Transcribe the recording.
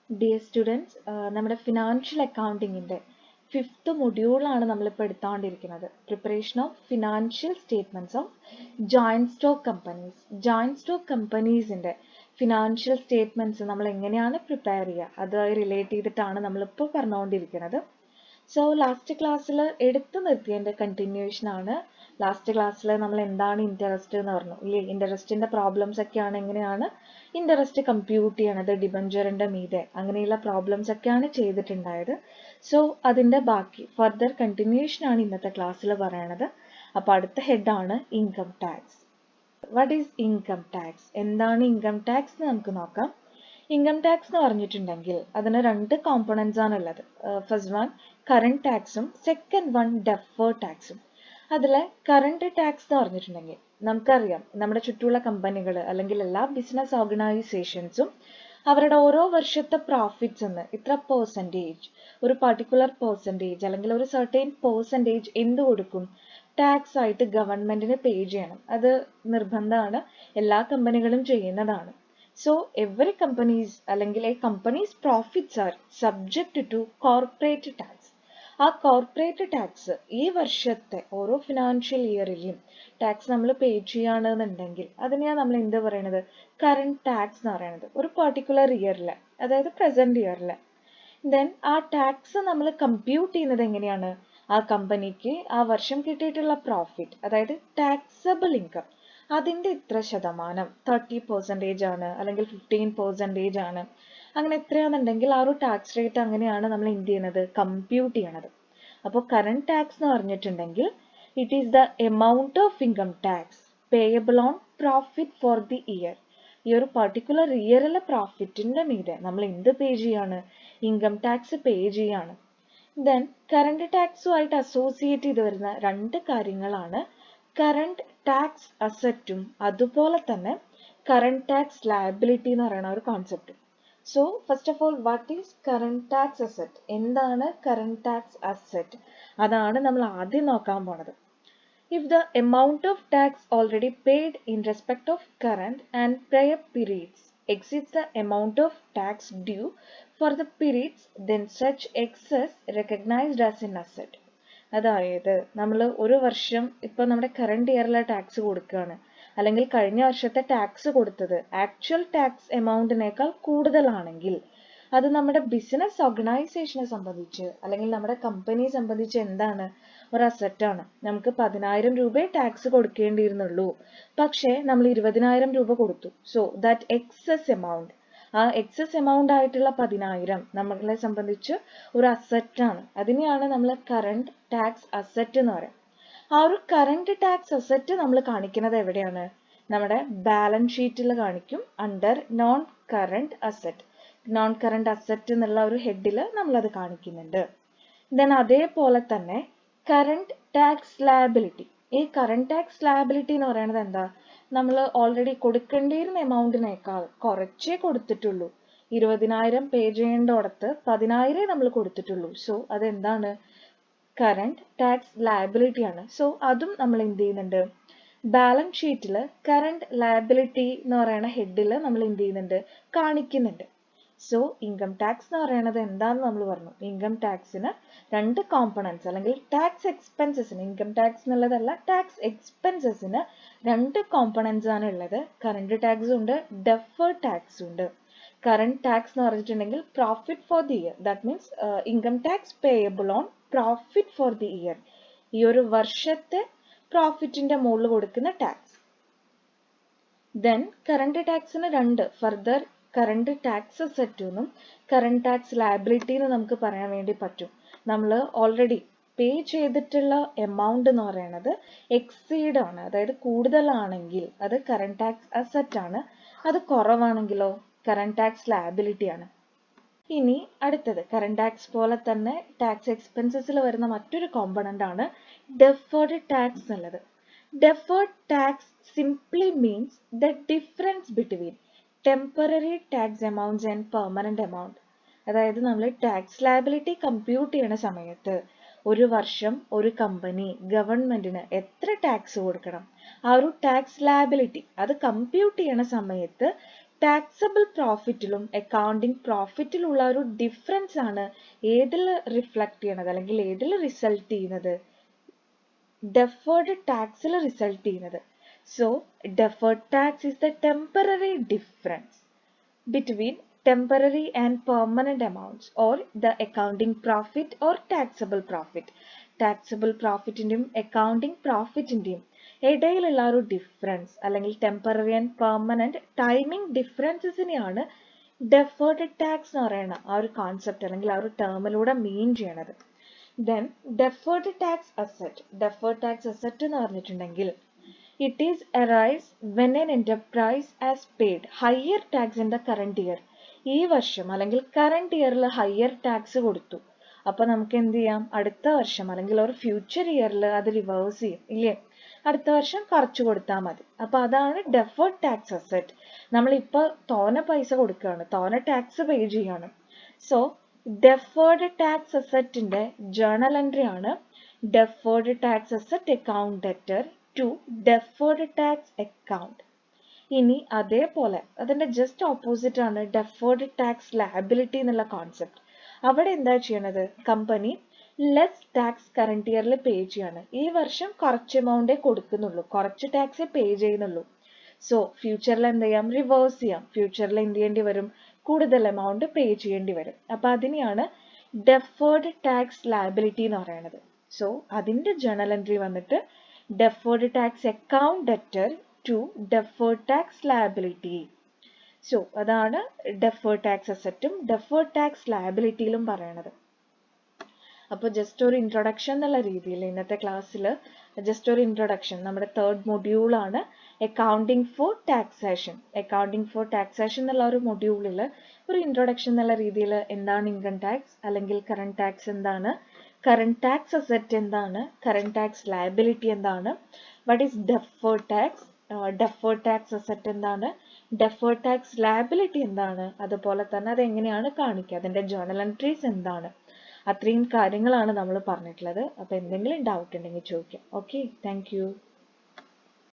Dear students, നമ്മുടെ financial അക്കൗണ്ടിങ്ങിൻ്റെ 5th മൊഡ്യൂളാണ് നമ്മളിപ്പോൾ എടുത്തുകൊണ്ടിരിക്കുന്നത്. Preparation of financial statements of joint stock companies. Joint stock കമ്പനീസിൻ്റെ ഫിനാൻഷ്യൽ സ്റ്റേറ്റ്മെൻറ്റ്സ് നമ്മൾ എങ്ങനെയാണ് പ്രിപ്പയർ ചെയ്യുക, അതുമായി റിലേറ്റ് ചെയ്തിട്ടാണ് നമ്മളിപ്പോൾ പറഞ്ഞുകൊണ്ടിരിക്കുന്നത്. സോ ലാസ്റ്റ് ക്ലാസ്സിൽ എടുത്തു നിർത്തിയതിൻ്റെ കണ്ടിന്യൂവേഷൻ ആണ്. ലാസ്റ്റ് ക്ലാസ്സിൽ നമ്മൾ എന്താണ് ഇൻട്രസ്റ്റ് എന്ന് പറഞ്ഞു ഇല്ലേ? ഇൻട്രസ്റ്റിൻ്റെ പ്രോബ്ലംസ് ഒക്കെയാണ്, എങ്ങനെയാണ് ഇൻട്രസ്റ്റ് കമ്പ്യൂട്ട് ചെയ്യണത് ഡിബഞ്ചറിൻ്റെ മീതെ, അങ്ങനെയുള്ള പ്രോബ്ലംസ് ഒക്കെയാണ് ചെയ്തിട്ടുണ്ടായത്. സോ അതിൻ്റെ ബാക്കി ഫർദർ കണ്ടിന്യൂവേഷൻ ആണ് ഇന്നത്തെ ക്ലാസ്സിൽ പറയണത്. അപ്പോൾ അടുത്ത ഹെഡാണ് income tax. What is income tax? എന്താണ് ഇൻകം ടാക്സ് എന്ന് നമുക്ക് നോക്കാം. ഇൻകം ടാക്സ് എന്ന് പറഞ്ഞിട്ടുണ്ടെങ്കിൽ അതിന് 2 കോമ്പണൻസ് ആണ് ഉള്ളത്. ഫസ്റ്റ് വൺ കറണ്ട് ടാക്സും സെക്കൻഡ് വൺ ഡെഫേർഡ് ടാക്സും. അതിൽ കറണ്ട് ടാക്സ് എന്ന് പറഞ്ഞിട്ടുണ്ടെങ്കിൽ നമുക്കറിയാം, നമ്മുടെ ചുറ്റുമുള്ള കമ്പനികൾ അല്ലെങ്കിൽ എല്ലാ ബിസിനസ് ഓർഗനൈസേഷൻസും അവരുടെ ഓരോ വർഷത്തെ പ്രോഫിറ്റ്സ് എന്ന് ഇത്ര പെർസെൻറ്റേജ്, ഒരു പർട്ടിക്കുലർ പെർസെൻറ്റേജ് അല്ലെങ്കിൽ ഒരു സർട്ടൈൻ പെർസെൻറ്റേജ് എന്ത് കൊടുക്കും? ടാക്സ് ആയിട്ട് ഗവൺമെന്റിന് പേ ചെയ്യണം. അത് നിർബന്ധമാണ്, എല്ലാ കമ്പനികളും ചെയ്യുന്നതാണ്. സോ എവറി കമ്പനീസ് അല്ലെങ്കിൽ a companies profits are subject to corporate tax. ആ കോർപ്പറേറ്റ് ടാക്സ് ഈ വർഷത്തെ ഓരോ ഫിനാൻഷ്യൽ ഇയറിലും ടാക്സ് നമ്മൾ പേ ചെയ്യുകയാണെന്നുണ്ടെങ്കിൽ അതിനെയാണ് നമ്മൾ എന്ത് പറയണത്? കറണ്ട് ടാക്സ് എന്ന് പറയുന്നത്. ഒരു പർട്ടിക്കുലർ ഇയറിൽ, അതായത് പ്രസന്റ് ഇയറിൽ. ദെൻ ആ ടാക്സ് നമ്മൾ കമ്പ്യൂട്ട് ചെയ്യുന്നത് എങ്ങനെയാണ്? ആ കമ്പനിക്ക് ആ വർഷം കിട്ടിയിട്ടുള്ള പ്രോഫിറ്റ്, അതായത് ടാക്സബിൾ ഇൻകം, അതിൻ്റെ ഇത്ര ശതമാനം 30% ആണ് അല്ലെങ്കിൽ 15% ആണ്, അങ്ങനെ എത്രയാണെന്നുണ്ടെങ്കിൽ ആ ഒരു ടാക്സ് റേറ്റ് അങ്ങനെയാണ് നമ്മൾ എന്ത് ചെയ്യുന്നത്? കമ്പ്യൂട്ട് ചെയ്യണത്. അപ്പോൾ കറണ്ട് ടാക്സ് എന്ന് പറഞ്ഞിട്ടുണ്ടെങ്കിൽ it is the amount of income tax payable on profit for the year. ഈ ഒരു പർട്ടിക്കുലർ ഇയറിലെ പ്രോഫിറ്റിൻ്റെ മീതെ നമ്മൾ എന്ത് പേ ചെയ്യാണ്? ഇൻകം ടാക്സ് പേ ചെയ്യാണ്. ദെൻ കറണ്ട് ടാക്സുമായിട്ട് അസോസിയേറ്റ് ചെയ്ത് വരുന്ന 2 കാര്യങ്ങളാണ് കറണ്ട് ടാക്സ് അസറ്റും അതുപോലെ തന്നെ കറണ്ട് ടാക്സ് ലയബിലിറ്റി എന്ന് പറയുന്ന ഒരു concept. So first of all, what is current tax asset? എന്താണ് കറണ്ട് ടാക്സ് അസറ്റ്? അതാണ് നമ്മൾ ആദ്യം നോക്കാൻ പോണത്. If the amount of tax already paid in respect of current and prior periods exceeds the amount of tax due for the periods, then such excess recognized as an asset. അതായത് നമ്മൾ ഒരു വർഷം ഇപ്പോൾ നമ്മുടെ കറണ്ട് ഇയറിലെ ടാക്സ് കൊടുക്കുകയാണ്, അല്ലെങ്കിൽ കഴിഞ്ഞ വർഷത്തെ ടാക്സ് കൊടുത്തത് ആക്ച്വൽ ടാക്സ് എമൗണ്ടിനേക്കാൾ കൂടുതലാണെങ്കിൽ അത് നമ്മുടെ ബിസിനസ് ഓർഗനൈസേഷനെ സംബന്ധിച്ച് അല്ലെങ്കിൽ നമ്മുടെ കമ്പനിയെ സംബന്ധിച്ച് എന്താണ്? ഒരു അസറ്റാണ്. നമുക്ക് 10,000 രൂപയെ ടാക്സ് കൊടുക്കേണ്ടിയിരുന്നുള്ളൂ, പക്ഷേ നമ്മൾ 20,000 രൂപ കൊടുത്തു. സോ ദാറ്റ് എക്സസ് എമൗണ്ട്, ആ എക്സസ് എമൗണ്ട് ആയിട്ടുള്ള 10,000 നമ്മളെ സംബന്ധിച്ച് ഒരു അസറ്റാണ്. അതിനെയാണ് നമ്മൾ കറണ്ട് ടാക്സ് അസറ്റ് എന്ന് പറയുന്നത്. ആ ഒരു കറണ്ട് ടാക്സ് അസറ്റ് നമ്മൾ കാണിക്കുന്നത് എവിടെയാണ്? നമ്മുടെ ബാലൻസ് ഷീറ്റിൽ കാണിക്കും, under non current asset. Non current asset എന്നുള്ള ഒരു ഹെഡിൽ നമ്മളത് കാണിക്കുന്നുണ്ട്. ദെൻ അതേപോലെ തന്നെ കറണ്ട് ടാക്സ് ലയബിലിറ്റി. ഈ കറണ്ട് ടാക്സ് ലയബിലിറ്റി എന്ന് പറയുന്നത് എന്താ? നമ്മൾ ഓൾറെഡി കൊടുക്കേണ്ടിയിരുന്ന എമൗണ്ടിനേക്കാൾ കുറച്ചേ കൊടുത്തിട്ടുള്ളൂ. 20,000 പേ ചെയ്യേണ്ടോടത്ത് 10,000 നമ്മൾ കൊടുത്തിട്ടുള്ളൂ. സോ അതെന്താണ്? കറണ്ട് ടാക്സ് ലയബിലിറ്റി ആണ്. സോ അതും നമ്മൾ എന്ത് ചെയ്യുന്നുണ്ട്? ബാലൻസ് ഷീറ്റിൽ കറണ്ട് ലയബിലിറ്റി എന്ന് പറയുന്ന ഹെഡിൽ നമ്മൾ എന്ത് ചെയ്യുന്നുണ്ട്? കാണിക്കുന്നുണ്ട്. സോ ഇൻകം ടാക്സ് എന്ന് പറയുന്നത് എന്താന്ന് നമ്മൾ പറഞ്ഞു. ഇൻകം ടാക്സിന് 2 കോമ്പണൻസ് അല്ലെങ്കിൽ ടാക്സ് എക്സ്പെൻസസിന്, ഇൻകം ടാക്സ് എന്നുള്ളതല്ല, ടാക്സ് എക്സ്പെൻസസിന് 2 കോമ്പണൻസ് ആണ് ഉള്ളത്. കറണ്ട് ടാക്സും ഉണ്ട്, ഡെഫേർഡ് ടാക്സും ഉണ്ട്. കറണ്ട് ടാക്സ് എന്ന് പറഞ്ഞിട്ടുണ്ടെങ്കിൽ profit for the year, that means income tax payable on profit for the year, ഈ ഒരു വർഷത്തെ പ്രോഫിറ്റിന്റെ മുകളിൽ കൊടുക്കുന്ന ടാക്സ്. ദെൻ കറണ്ട് ടാക്സിന് 2 ഫർദർ കറണ്ട് ടാക്സ് അസറ്റ് എന്നും കറണ്ട് ടാക്സ് ലയബിലിറ്റി എന്ന് നമുക്ക് പറയാൻ വേണ്ടി പറ്റും. നമ്മൾ ഓൾറെഡി പേ ചെയ്തിട്ടുള്ള എമൗണ്ട് എന്ന് പറയുന്നത് എക്സീഡ് ആണ്, അതായത് കൂടുതലാണെങ്കിൽ അത് കറണ്ട് ടാക്സ് അസറ്റ് ആണ്, അത് കുറവാണെങ്കിലോ കറണ്ട് ടാക്സ് ലയബിലിറ്റി ആണ്. ഇനി അടുത്തത് കറണ്ട് ടാക്സ് പോലെ തന്നെ ടാക്സ് എക്സ്പെൻസസിൽ വരുന്ന മറ്റൊരു കോമ്പണന്റ് ആണ് ഡെഫേർഡ് ടാക്സ് എന്നുള്ളത്. Deferred tax simply means the difference between temporary tax amounts and permanent amount. അതായത് നമ്മൾ ടാക്സ് ലയബിലിറ്റി കമ്പ്യൂട്ട് ചെയ്യുന്ന സമയത്ത് ഒരു വർഷം ഒരു കമ്പനി ഗവൺമെന്റിന് എത്ര ടാക്സ് കൊടുക്കണം, ആ ഒരു ടാക്സ് ലയബിലിറ്റി അത് കമ്പ്യൂട്ട് ചെയ്യുന്ന സമയത്ത് ടാക്സബിൾ പ്രോഫിറ്റിലും അക്കൗണ്ടിങ് പ്രോഫിറ്റിലുള്ള ഒരു ഡിഫറൻസ് ആണ് ഏതിൽ റിഫ്ലക്ട് ചെയ്യണത് അല്ലെങ്കിൽ ഏതിൽ റിസൾട്ട് ചെയ്യുന്നത്? ഡെഫേർഡ് ടാക്സിൽ റിസൾട്ട് ചെയ്യുന്നത്. So deferred tax is the temporary difference between temporary and permanent amounts or the accounting profit or taxable profit. Taxable profitന്റെയും accounting profitന്റെയും ഇടയിലുള്ള ഒരു ഡിഫറൻസ് അല്ലെങ്കിൽ ടെമ്പററി ആൻഡ് പെർമനന്റ് ടൈമിംഗ് ഡിഫറൻസസിനെയാണ് ഡെഫേർഡ് ടാക്സ് എന്ന് പറയുന്ന ആ ഒരു കോൺസെപ്റ്റ് അല്ലെങ്കിൽ ആ ഒരു ടേമിലൂടെ മീൻ ചെയ്യണത്. Then deferred tax asset. Deferred tax asset എന്ന് പറഞ്ഞിട്ടുണ്ടെങ്കിൽ it is arise when an enterprise has paid higher tax in the current year. ഈ വർഷം അല്ലെങ്കിൽ കറണ്ട് ഇയറിൽ ഹയർ ടാക്സ് കൊടുത്തു. അപ്പൊ നമുക്ക് എന്ത് ചെയ്യാം? അടുത്ത വർഷം അല്ലെങ്കിൽ ഒരു ഫ്യൂച്ചർ ഇയറിൽ അത് റിവേഴ്സ് ചെയ്യും, ഇല്ലേ? അടുത്ത വർഷം കുറച്ച് കൊടുത്താൽ മതി. അപ്പൊ അതാണ് ഡെഫേർഡ് ടാക്സ് അസറ്റ്. നമ്മളിപ്പോ തോനെ പൈസ കൊടുക്കുകയാണ്, തോനെ ടാക്സ് പേ ചെയ്യാണ്. സോ ഡെഫേർഡ് ടാക്സ് അസറ്റിന്റെ ജേണൽ എൻട്രി ആണ് deferred tax asset account debtor to deferred tax account. ഇനി അതേപോലെ അതിന്റെ ജസ്റ്റ് ഓപ്പോസിറ്റ് ആണ് ഡെഫേർഡ് ടാക്സ് ലയബിലിറ്റി എന്നുള്ള കോൺസെപ്റ്റ്. അവിടെ എന്താ ചെയ്യണത്? കമ്പനി ലെസ് ടാക്സ് കറണ്ട് ഇയറിൽ പേ ചെയ്യാണ്. ഈ വർഷം കുറച്ച് എമൗണ്ടേ കൊടുക്കുന്നുള്ളൂ, കുറച്ച് ടാക്സേ പേ ചെയ്യുന്നുള്ളൂ. സോ ഫ്യൂച്ചറിൽ എന്ത് ചെയ്യാം? റിവേഴ്സ് ചെയ്യാം. ഫ്യൂച്ചറിൽ എന്ത് ചെയ്യേണ്ടി വരും? കൂടുതൽ എമൗണ്ട് പേ ചെയ്യേണ്ടി വരും. അപ്പൊ അതിനെയാണ് ഡെഫേർഡ് ടാക്സ് ലയബിലിറ്റി എന്ന് പറയുന്നത്. സോ അതിന്റെ ജേണൽ എൻട്രി വന്നിട്ട് deferred tax account debtor to deferred tax liability. So അതാണ് deferred tax assetഉം deferred tax liabilityയിലും പറയണത്. അപ്പോൾ ജസ്റ്റ് ഒരു ഇൻട്രൊഡക്ഷൻ എന്നുള്ള രീതിയിൽ ഇന്നത്തെ ക്ലാസ്സിൽ ജസ്റ്റ് ഒരു ഇൻട്രൊഡക്ഷൻ, നമ്മുടെ തേർഡ് മൊഡ്യൂളാണ് accounting for taxation. Accounting for taxation എന്നുള്ള ഒരു മൊഡ്യൂളിൽ ഒരു ഇൻട്രൊഡക്ഷൻ എന്നുള്ള രീതിയിൽ എന്താണ് ഇൻകം ടാക്സ് അല്ലെങ്കിൽ കറണ്ട് ടാക്സ് എന്താണ്, കറണ്ട് ടാക്സ് അസറ്റ് എന്താണ്, കറണ്ട് ടാക്സ് ലയബിലിറ്റി എന്താണ്, what is deferred tax, deferred tax asset എന്താണ്, ഡെഫേർഡ് ടാക്സ് ലയബിലിറ്റി എന്താണ്, അതുപോലെ തന്നെ അത് എങ്ങനെയാണ് കാണിക്കുക, അതിന്റെ ജേണൽ എൻട്രീസ് എന്താണ്, അത്രയും കാര്യങ്ങളാണ് നമ്മൾ പറഞ്ഞിട്ടുള്ളത്. അപ്പോൾ എന്തെങ്കിലും ഡൗട്ട് ഉണ്ടെങ്കിൽ ചോദിക്കാം. Okay, thank you.